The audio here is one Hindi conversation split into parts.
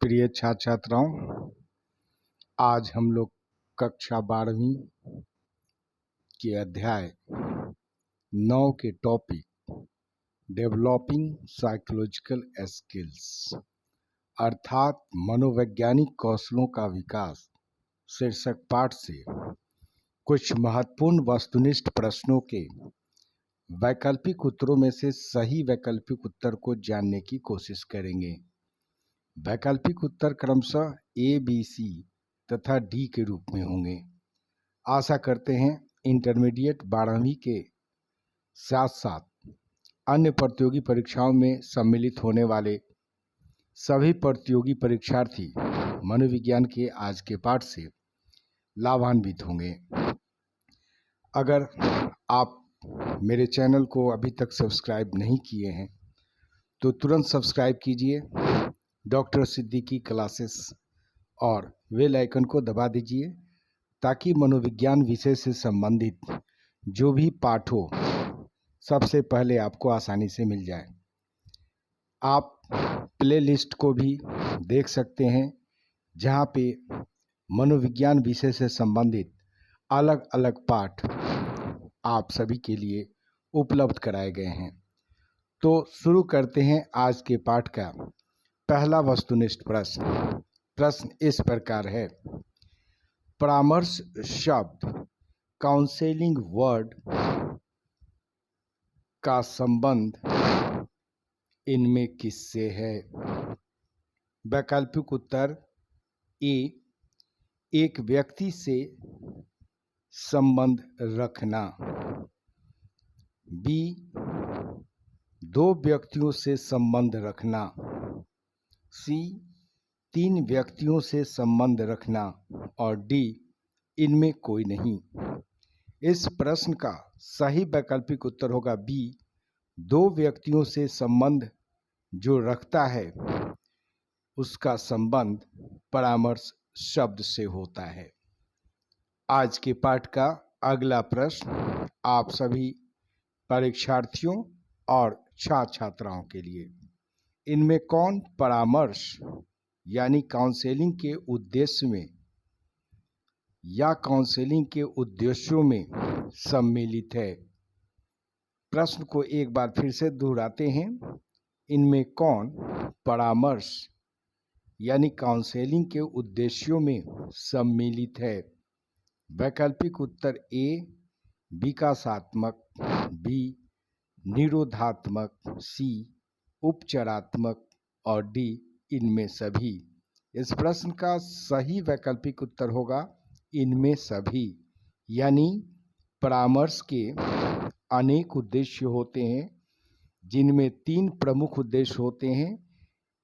प्रिय छात्र छात्राओं, आज हम लोग कक्षा 12वीं के अध्याय 9 के टॉपिक डेवलपिंग साइकोलॉजिकल स्किल्स अर्थात मनोवैज्ञानिक कौशलों का विकास शीर्षक पाठ से कुछ महत्वपूर्ण वस्तुनिष्ठ प्रश्नों के वैकल्पिक उत्तरों में से सही वैकल्पिक उत्तर को जानने की कोशिश करेंगे। वैकल्पिक उत्तर क्रमशः ए, बी, सी तथा डी के रूप में होंगे। आशा करते हैं इंटरमीडिएट 12वीं के साथ साथ अन्य प्रतियोगी परीक्षाओं में सम्मिलित होने वाले सभी प्रतियोगी परीक्षार्थी मनोविज्ञान के आज के पाठ से लाभान्वित होंगे। अगर आप मेरे चैनल को अभी तक सब्सक्राइब नहीं किए हैं तो तुरंत सब्सक्राइब कीजिए डॉक्टर सिद्दीकी क्लासेस और बेल आइकन को दबा दीजिए ताकि मनोविज्ञान विषय से संबंधित जो भी पाठ हो सबसे पहले आपको आसानी से मिल जाए। आप प्लेलिस्ट को भी देख सकते हैं जहाँ पे मनोविज्ञान विषय से संबंधित अलग अलग पाठ आप सभी के लिए उपलब्ध कराए गए हैं। तो शुरू करते हैं आज के पाठ का पहला वस्तुनिष्ठ प्रश्न इस प्रकार है। परामर्श शब्द काउंसलिंग वर्ड का संबंध इनमें किससे है? वैकल्पिक उत्तर ए, एक व्यक्ति से संबंध रखना, बी, दो व्यक्तियों से संबंध रखना, सी, तीन व्यक्तियों से संबंध रखना और डी, इनमें कोई नहीं। इस प्रश्न का सही वैकल्पिक उत्तर होगा बी, दो व्यक्तियों से संबंध जो रखता है उसका संबंध परामर्श शब्द से होता है। आज के पाठ का अगला प्रश्न आप सभी परीक्षार्थियों और छात्र छात्राओं के लिए, इनमें कौन परामर्श यानी काउंसलिंग के उद्देश्य में या काउंसलिंग के उद्देश्यों में सम्मिलित है? प्रश्न को एक बार फिर से दोहराते हैं। इनमें कौन परामर्श यानी काउंसलिंग के उद्देश्यों में सम्मिलित है? वैकल्पिक उत्तर ए, विकासात्मक, बी, निरोधात्मक, सी, उपचारात्मक और डी, इनमें सभी। इस प्रश्न का सही वैकल्पिक उत्तर होगा इनमें सभी, यानी परामर्श के अनेक उद्देश्य होते हैं जिनमें तीन प्रमुख उद्देश्य होते हैं।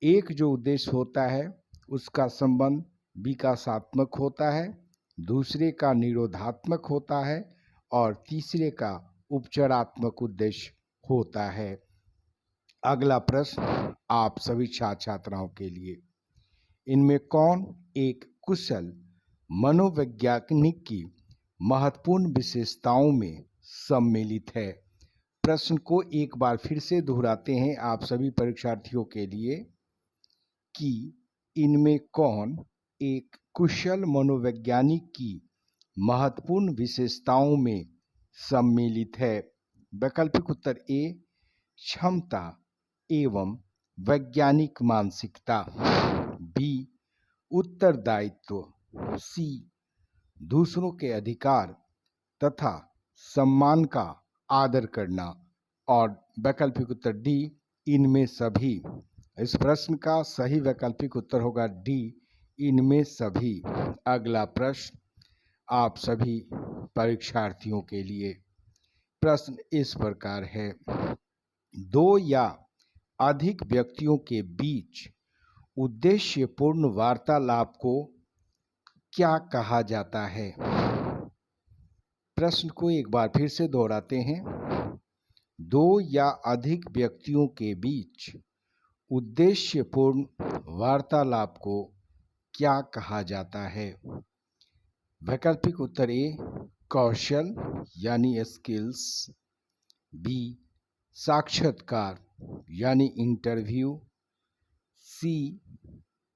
एक जो उद्देश्य होता है उसका संबंध विकासात्मक होता है, दूसरे का निरोधात्मक होता है और तीसरे का उपचारात्मक उद्देश्य होता है। अगला प्रश्न आप सभी छात्र छात्राओं के लिए, इनमें कौन एक कुशल मनोवैज्ञानिक की महत्वपूर्ण विशेषताओं में सम्मिलित है? प्रश्न को एक बार फिर से दोहराते हैं आप सभी परीक्षार्थियों के लिए कि इनमें कौन एक कुशल मनोवैज्ञानिक की महत्वपूर्ण विशेषताओं में सम्मिलित है? वैकल्पिक उत्तर ए, क्षमता एवं वैज्ञानिक मानसिकता, बी, उत्तरदायित्व, सी, दूसरों के अधिकार तथा सम्मान का आदर करना और वैकल्पिक उत्तर डी, इनमें सभी। इस प्रश्न का सही वैकल्पिक उत्तर होगा डी, इनमें सभी। अगला प्रश्न आप सभी परीक्षार्थियों के लिए, प्रश्न इस प्रकार है। दो या अधिक व्यक्तियों के बीच उद्देश्यपूर्ण वार्तालाप को क्या कहा जाता है? प्रश्न को एक बार फिर से दोहराते हैं। दो या अधिक व्यक्तियों के बीच उद्देश्यपूर्ण वार्तालाप को क्या कहा जाता है? वैकल्पिक उत्तर ए, कौशल यानी स्किल्स, बी, साक्षात्कार यानी इंटरव्यू, सी,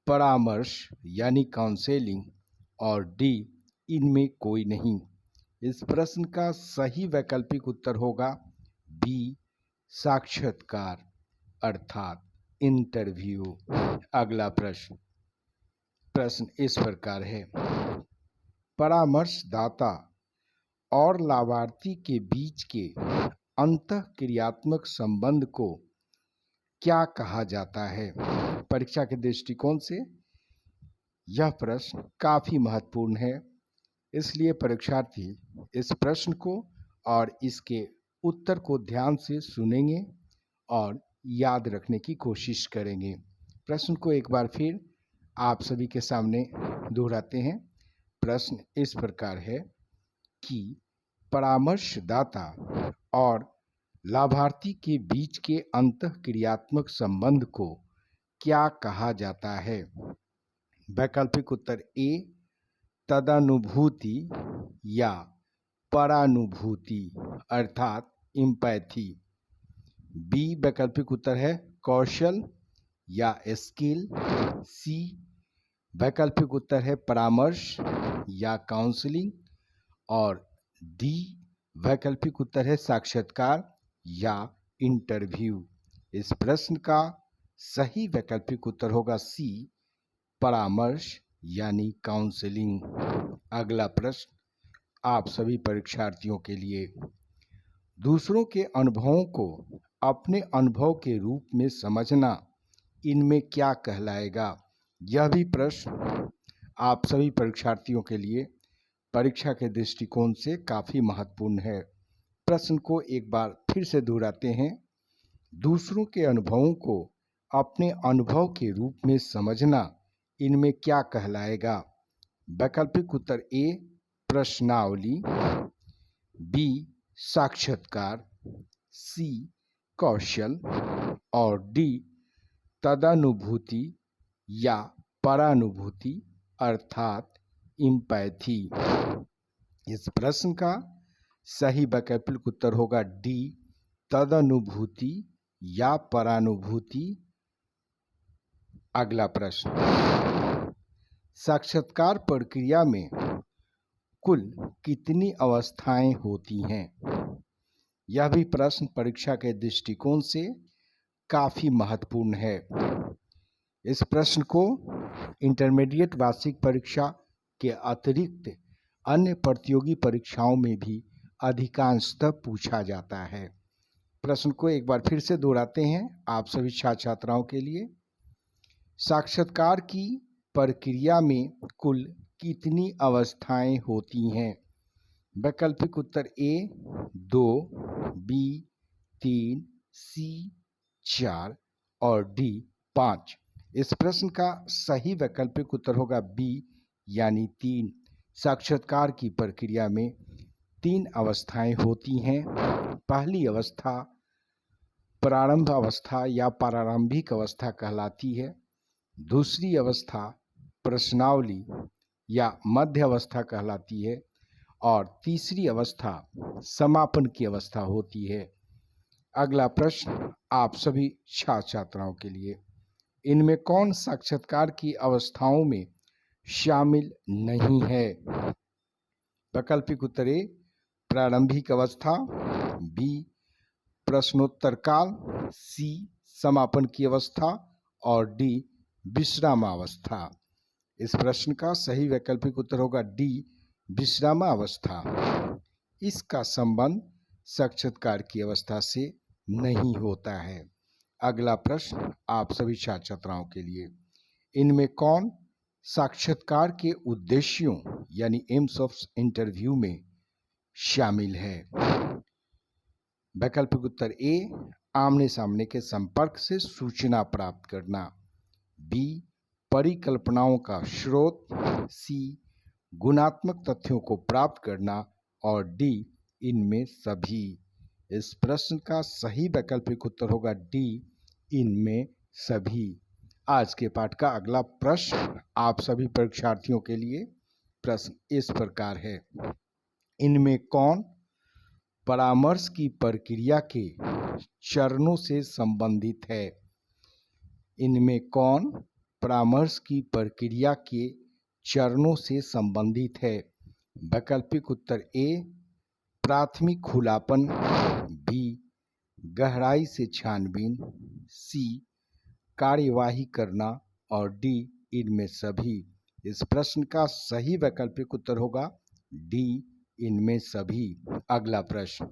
परामर्श यानी काउंसलिंग और डी इनमें कोई नहीं। इस प्रश्न का सही वैकल्पिक उत्तर होगा बी साक्षात्कार अर्थात इंटरव्यू। अगला प्रश्न इस प्रकार है, परामर्शदाता और लाभार्थी के बीच के अंतःक्रियात्मक संबंध को क्या कहा जाता है? परीक्षा के दृष्टिकोण से यह प्रश्न काफी महत्वपूर्ण है, इसलिए परीक्षार्थी इस प्रश्न को और इसके उत्तर को ध्यान से सुनेंगे और याद रखने की कोशिश करेंगे। प्रश्न को एक बार फिर आप सभी के सामने दोहराते हैं। प्रश्न इस प्रकार है कि परामर्शदाता और लाभार्थी के बीच के अंतःक्रियात्मक संबंध को क्या कहा जाता है? वैकल्पिक उत्तर ए तदानुभूति या परानुभूति अर्थात एम्पैथी। बी वैकल्पिक उत्तर है कौशल या स्किल। सी वैकल्पिक उत्तर है परामर्श या काउंसलिंग और डी वैकल्पिक उत्तर है साक्षात्कार या इंटरव्यू। इस प्रश्न का सही वैकल्पिक उत्तर होगा सी परामर्श यानी काउंसलिंग। अगला प्रश्न आप सभी परीक्षार्थियों के लिए, दूसरों के अनुभवों को अपने अनुभव के रूप में समझना इनमें क्या कहलाएगा? यह भी प्रश्न आप सभी परीक्षार्थियों के लिए परीक्षा के दृष्टिकोण से काफी महत्वपूर्ण है। प्रश्न को एक बार फिर से दोहराते हैं, दूसरों के अनुभवों को अपने अनुभव के रूप में समझना इनमें क्या कहलाएगा? वैकल्पिक उत्तर ए प्रश्नावली, बी साक्षात्कार, सी कौशल और डी तदानुभूति या परानुभूति अर्थात एम्पैथी। इस प्रश्न का सही वैकल्पिक उत्तर होगा डी तदानुभूति या परानुभूति। अगला प्रश्न, साक्षात्कार प्रक्रिया में कुल कितनी अवस्थाएं होती हैं? यह भी प्रश्न परीक्षा के दृष्टिकोण से काफी महत्वपूर्ण है। इस प्रश्न को इंटरमीडिएट वार्षिक परीक्षा के अतिरिक्त अन्य प्रतियोगी परीक्षाओं में भी अधिकांशतः पूछा जाता है। प्रश्न को एक बार फिर से दोहराते हैं आप सभी छात्र छात्राओं के लिए, साक्षात्कार की प्रक्रिया में कुल कितनी अवस्थाएं होती हैं? वैकल्पिक उत्तर ए 2, बी 3, सी 4 और डी 5। इस प्रश्न का सही वैकल्पिक उत्तर होगा बी यानी 3। साक्षात्कार की प्रक्रिया में 3 अवस्थाएं होती हैं। पहली अवस्था प्रारंभ अवस्था या प्रारंभिक अवस्था कहलाती है। दूसरी अवस्था प्रश्नावली या मध्य अवस्था कहलाती है और तीसरी अवस्था समापन की अवस्था होती है। अगला प्रश्न आप सभी छात्र छात्राओं के लिए, इनमें कौन साक्षात्कार की अवस्थाओं में शामिल नहीं है? वैकल्पिक उत्तर ए प्रारंभिक अवस्था, बी प्रश्नोत्तर काल, सी समापन की अवस्था और डी विश्रामावस्था। इस प्रश्न का सही वैकल्पिक उत्तर होगा डी विश्रामावस्था। इसका संबंध साक्षात्कार की अवस्था से नहीं होता है। अगला प्रश्न आप सभी छात्र छात्राओं के लिए, इनमें कौन साक्षात्कार के उद्देश्यों यानी एम्स ऑफ इंटरव्यू में शामिल है? वैकल्पिक उत्तर ए आमने सामने के संपर्क से सूचना प्राप्त करना, बी परिकल्पनाओं का स्रोत, सी गुणात्मक तथ्यों को प्राप्त करना और डी इनमें सभी। इस प्रश्न का सही वैकल्पिक उत्तर होगा डी इनमें सभी। आज के पाठ का अगला प्रश्न आप सभी परीक्षार्थियों के लिए प्रश्न इस प्रकार है, इनमें कौन परामर्श की प्रक्रिया के चरणों से संबंधित है? इनमें कौन परामर्श की प्रक्रिया के चरणों से संबंधित है? वैकल्पिक उत्तर ए प्राथमिक खुलापन, बी गहराई से छानबीन, सी कार्यवाही करना और डी इनमें सभी। इस प्रश्न का सही वैकल्पिक उत्तर होगा डी इनमें सभी। अगला प्रश्न,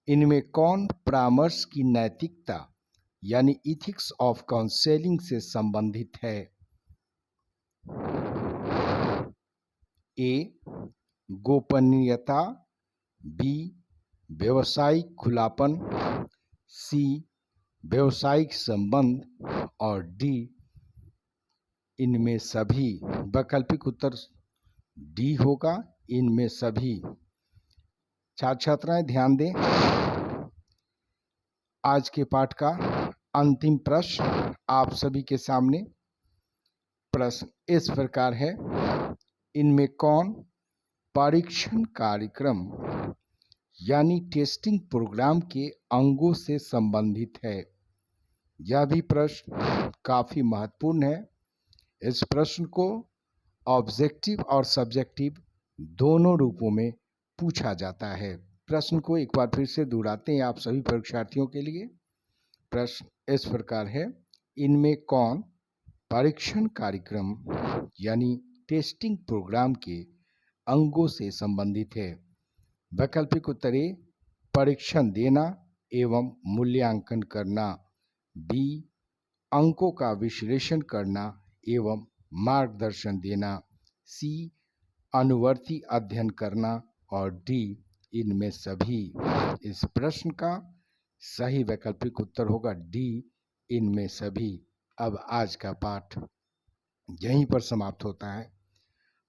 इनमें कौन परामर्श की नैतिकता यानी इथिक्स ऑफ काउंसलिंग से संबंधित है? ए गोपनीयता, बी व्यवसायिक खुलापन, सी व्यवसायिक संबंध और डी इनमें सभी। वैकल्पिक उत्तर डी होगा इनमें सभी। छात्र छात्राएं ध्यान दें, आज के पाठ का अंतिम प्रश्न आप सभी के सामने। प्रश्न इस प्रकार है, इनमें कौन परीक्षण कार्यक्रम यानी टेस्टिंग प्रोग्राम के अंगों से संबंधित है? यह भी प्रश्न काफी महत्वपूर्ण है। इस प्रश्न को ऑब्जेक्टिव और सब्जेक्टिव दोनों रूपों में पूछा जाता है। प्रश्न को एक बार फिर से दोहराते हैं आप सभी परीक्षार्थियों के लिए। प्रश्न इस प्रकार है, इनमें कौन परीक्षण कार्यक्रम यानी टेस्टिंग प्रोग्राम के अंगों से संबंधित है? वैकल्पिक उत्तर ए परीक्षण देना एवं मूल्यांकन करना, बी अंकों का विश्लेषण करना एवं मार्गदर्शन देना, सी अनुवर्ती अध्ययन करना और डी इनमें सभी। इस प्रश्न का सही वैकल्पिक उत्तर होगा डी इनमें सभी। अब आज का पाठ यहीं पर समाप्त होता है।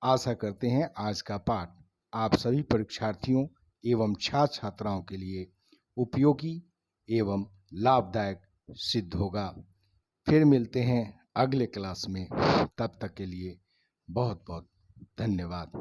आशा करते हैं आज का पाठ आप सभी परीक्षार्थियों एवं छात्र छात्राओं के लिए उपयोगी एवं लाभदायक सिद्ध होगा। फिर मिलते हैं अगले क्लास में, तब तक के लिए बहुत बहुत धन्यवाद।